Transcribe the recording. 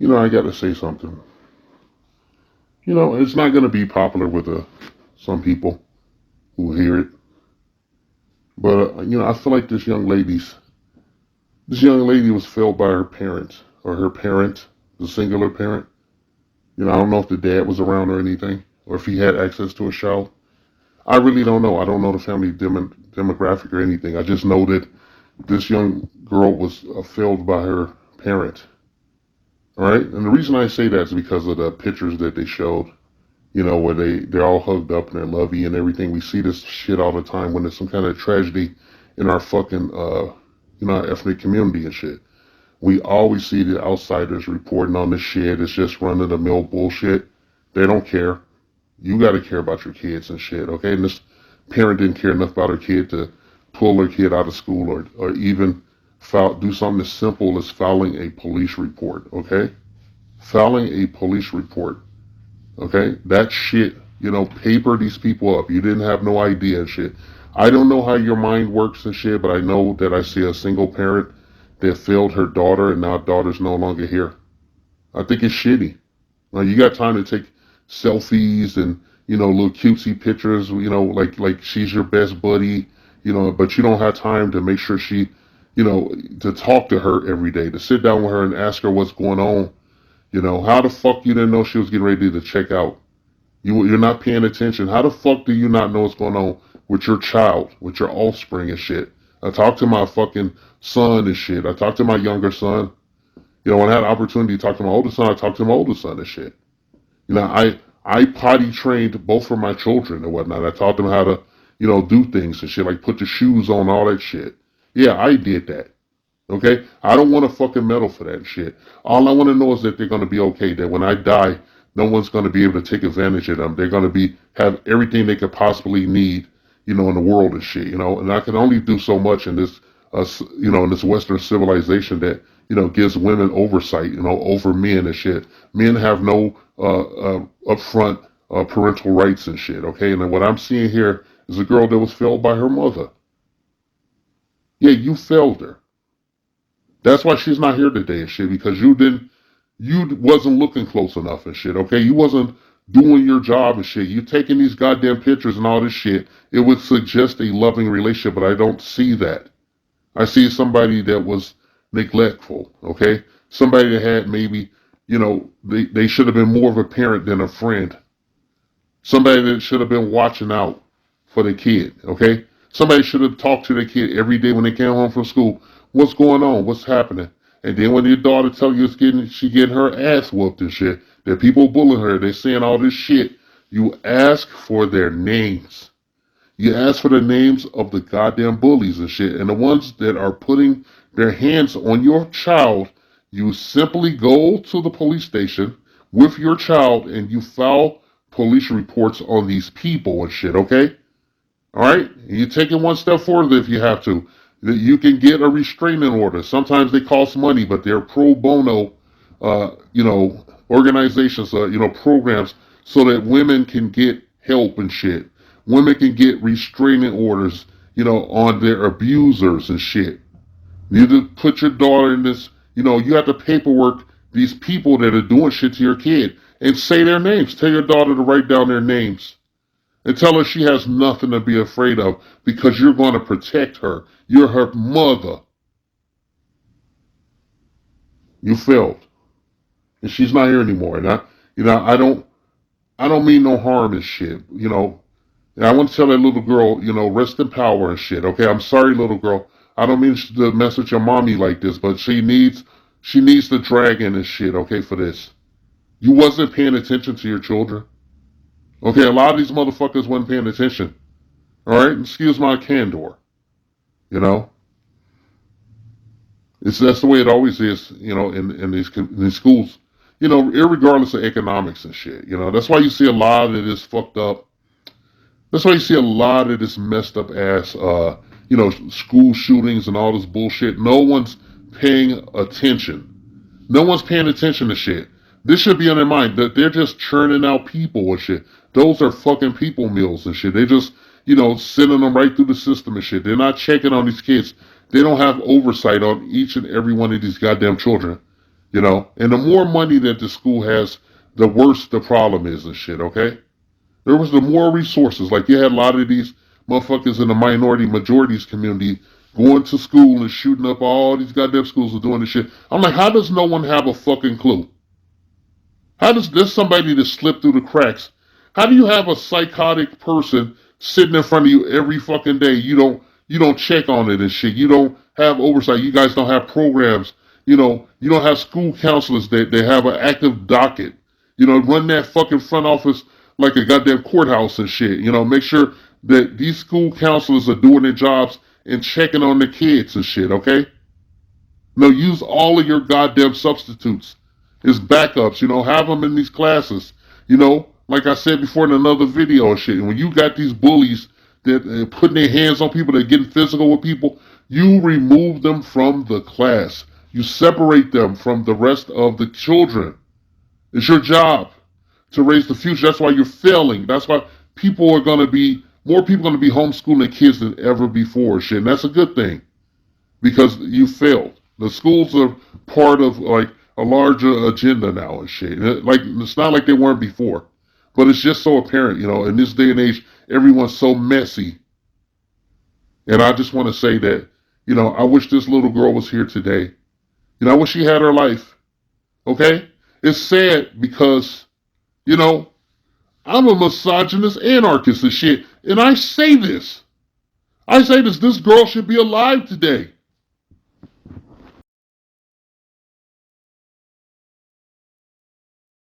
I gotta say something. It's not gonna be popular with some people who hear it, but I feel like this young lady was failed by her parents or her parent, the singular parent. I don't know if the dad was around or anything, or if he had access to a child. I really don't know. I don't know the family demographic or anything. I just know that this young girl was failed by her parent. All right, and the reason I say that is because of the pictures that they showed. Where they're all hugged up and they're lovey and everything. We see this shit all the time when there's some kind of tragedy in our fucking our ethnic community and shit. We always see the outsiders reporting on this shit. It's just run of the mill bullshit. They don't care. You got to care about your kids and shit, okay? And this parent didn't care enough about her kid to pull her kid out of school or even do something as simple as filing a police report, okay? Filing a police report, okay? That shit, paper these people up. You didn't have no idea and shit. I don't know how your mind works and shit, but I know that I see a single parent that failed her daughter and now daughter's no longer here. I think it's shitty. Now you got time to take selfies and little cutesy pictures, like she's your best buddy, but you don't have time to make sure to talk to her every day, to sit down with her and ask her what's going on. How the fuck you didn't know she was getting ready to check out? You're not paying attention. How the fuck do you not know what's going on with your child, with your offspring and shit? I talked to my fucking son and shit. I talked to my younger son. When I had an opportunity to talk to my older son, I talked to my older son and shit. I potty trained both of my children and whatnot. I taught them how to, do things and shit, like put the shoes on, all that shit. Yeah, I did that. Okay? I don't want a fucking medal for that shit. All I want to know is that they're going to be okay, that when I die, no one's going to be able to take advantage of them. They're going to have everything they could possibly need, in the world and shit, and I can only do so much in this, in this Western civilization that, gives women oversight, over men and shit. Men have no, upfront, parental rights and shit, okay? And then what I'm seeing here is a girl that was failed by her mother. Yeah, you failed her. That's why she's not here today and shit, because you wasn't looking close enough and shit, okay? You wasn't doing your job and shit. You taking these goddamn pictures and all this shit. It would suggest a loving relationship, but I don't see that. I see somebody that was neglectful, okay? Somebody that had maybe, they should have been more of a parent than a friend. Somebody that should have been watching out for the kid, okay? Somebody should have talked to the kid every day when they came home from school. What's going on? What's happening? And then when your daughter tell you she getting her ass whooped and shit, that people bullying her, they saying all this shit, you ask for their names. You ask for the names of the goddamn bullies and shit. And the ones that are putting their hands on your child, you simply go to the police station with your child and you file police reports on these people and shit, okay? Alright? You take it one step further if you have to. You can get a restraining order. Sometimes they cost money, but they're pro bono, organizations, programs so that women can get help and shit. Women can get restraining orders, on their abusers and shit. You need to put your daughter in this, you have to paperwork these people that are doing shit to your kid and say their names. Tell your daughter to write down their names. And tell her she has nothing to be afraid of because you're going to protect her. You're her mother. You failed. And she's not here anymore. And I don't mean no harm and shit, And I want to tell that little girl, rest in power and shit. Okay, I'm sorry, little girl. I don't mean to mess with your mommy like this, but she needs the dragon and shit, okay, for this. You wasn't paying attention to your children. Okay, a lot of these motherfuckers wasn't paying attention. Alright? Excuse my candor. You know? That's the way it always is, in these schools. Irregardless of economics and shit. That's why you see a lot of this fucked up. That's why you see a lot of this messed up ass, school shootings and all this bullshit. No one's paying attention. No one's paying attention to shit. This should be on their mind that they're just churning out people and shit. Those are fucking people meals and shit. They just, sending them right through the system and shit. They're not checking on these kids. They don't have oversight on each and every one of these goddamn children. you know. And the more money that the school has, the worse the problem is and shit, okay? There was the more resources. Like you had a lot of these motherfuckers in the minority majorities community going to school and shooting up all these goddamn schools and doing this shit. I'm like, how does no one have a fucking clue? How does there's somebody that slipped through the cracks? How do you have a psychotic person sitting in front of you every fucking day? You don't check on it and shit. You don't have oversight. You guys don't have programs. You don't have school counselors that they have an active docket. Run that fucking front office like a goddamn courthouse and shit. Make sure that these school counselors are doing their jobs and checking on the kids and shit, okay? No, use all of your goddamn substitutes as backups. Have them in these classes. Like I said before in another video and shit. When you got these bullies that putting their hands on people, that getting physical with people, you remove them from the class. You separate them from the rest of the children. It's your job to raise the future. That's why you're failing. That's why more people are going to be homeschooling kids than ever before. Shit, and that's a good thing because you failed. The schools are part of like a larger agenda now and shit. Like it's not like they weren't before, but it's just so apparent. In this day and age, everyone's so messy. And I just want to say that, I wish this little girl was here today. I wish she had her life. Okay, it's sad because, you know, I'm a misogynist anarchist and shit, and I say this. This girl should be alive today.